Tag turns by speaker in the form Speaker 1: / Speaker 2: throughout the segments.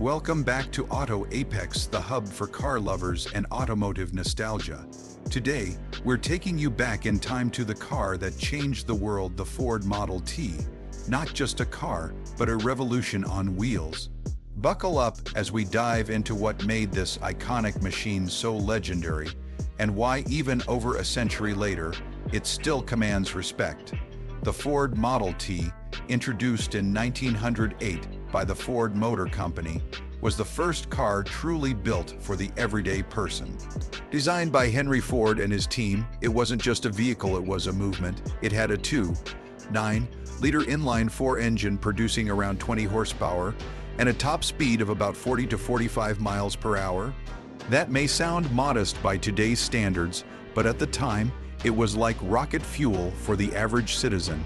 Speaker 1: Welcome back to Auto Apex, the hub for car lovers and automotive nostalgia. Today, we're taking you back in time to the car that changed the world, the Ford Model T. Not just a car, but a revolution on wheels. Buckle up as we dive into what made this iconic machine so legendary, and why even over a century later, it still commands respect. The Ford Model T, introduced in 1908 by the Ford Motor Company, was the first car truly built for the everyday person. Designed by Henry Ford and his team, it wasn't just a vehicle, it was a movement. It had a 2.9-liter inline-4 engine producing around 20 horsepower and a top speed of about 40 to 45 miles per hour. That may sound modest by today's standards, but at the time, it was like rocket fuel for the average citizen.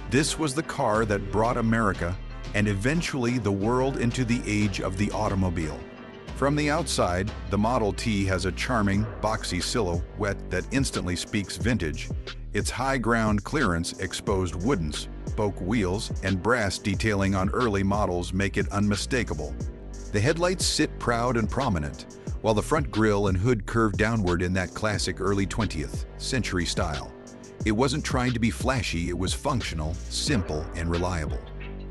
Speaker 1: This was the car that brought America and eventually the world into the age of the automobile. From the outside, the Model T has a charming, boxy silhouette that instantly speaks vintage. Its high ground clearance, exposed wooden spoke wheels, and brass detailing on early models make it unmistakable. The headlights sit proud and prominent, while the front grille and hood curve downward in that classic early 20th century style. It wasn't trying to be flashy, it was functional, simple, and reliable.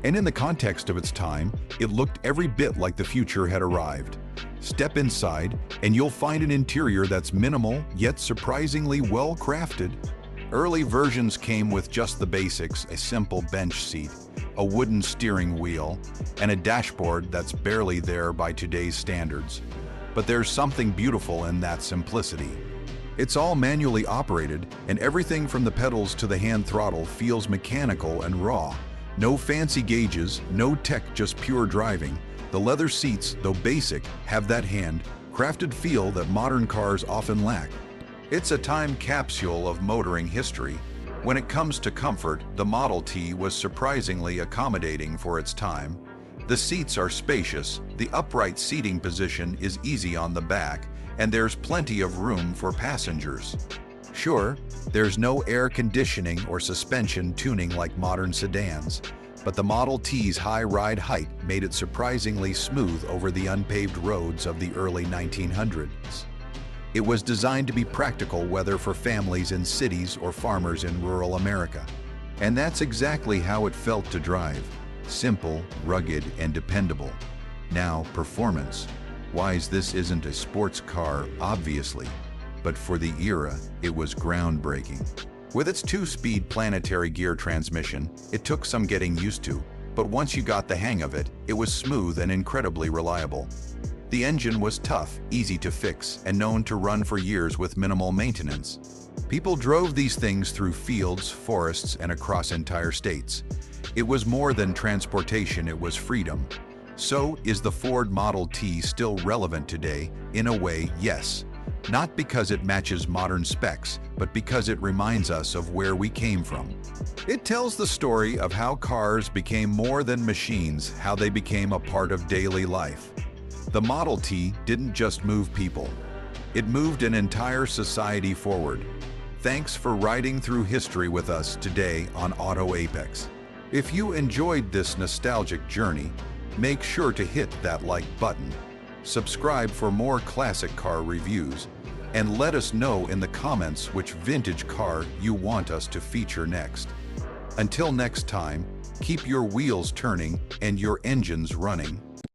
Speaker 1: And in the context of its time, it looked every bit like the future had arrived. Step inside, and you'll find an interior that's minimal, yet surprisingly well-crafted. Early versions came with just the basics: a simple bench seat, a wooden steering wheel, and a dashboard that's barely there by today's standards. But there's something beautiful in that simplicity. It's all manually operated, and everything from the pedals to the hand throttle feels mechanical and raw. No fancy gauges, no tech, just pure driving. The leather seats, though basic, have that hand-crafted feel that modern cars often lack. It's a time capsule of motoring history. When it comes to comfort, the Model T was surprisingly accommodating for its time. The seats are spacious, the upright seating position is easy on the back, and there's plenty of room for passengers. Sure, there's no air conditioning or suspension tuning like modern sedans, but the Model T's high ride height made it surprisingly smooth over the unpaved roads of the early 1900s. It was designed to be practical, whether for families in cities or farmers in rural America. And that's exactly how it felt to drive. Simple, rugged, and dependable. Now, performance. Why this isn't a sports car, obviously, but for the era, it was groundbreaking. With its 2-speed planetary gear transmission, it took some getting used to, but once you got the hang of it, it was smooth and incredibly reliable. The engine was tough, easy to fix, and known to run for years with minimal maintenance. People drove these things through fields, forests, and across entire states. It was more than transportation, it was freedom. So, is the Ford Model T still relevant today? In a way, yes. Not because it matches modern specs, but because it reminds us of where we came from. It tells the story of how cars became more than machines, how they became a part of daily life. The Model T didn't just move people. It moved an entire society forward. Thanks for riding through history with us today on Auto Apex. If you enjoyed this nostalgic journey, make sure to hit that like button. Subscribe for more classic car reviews, and let us know in the comments which vintage car you want us to feature next. Until next time, keep your wheels turning and your engines running.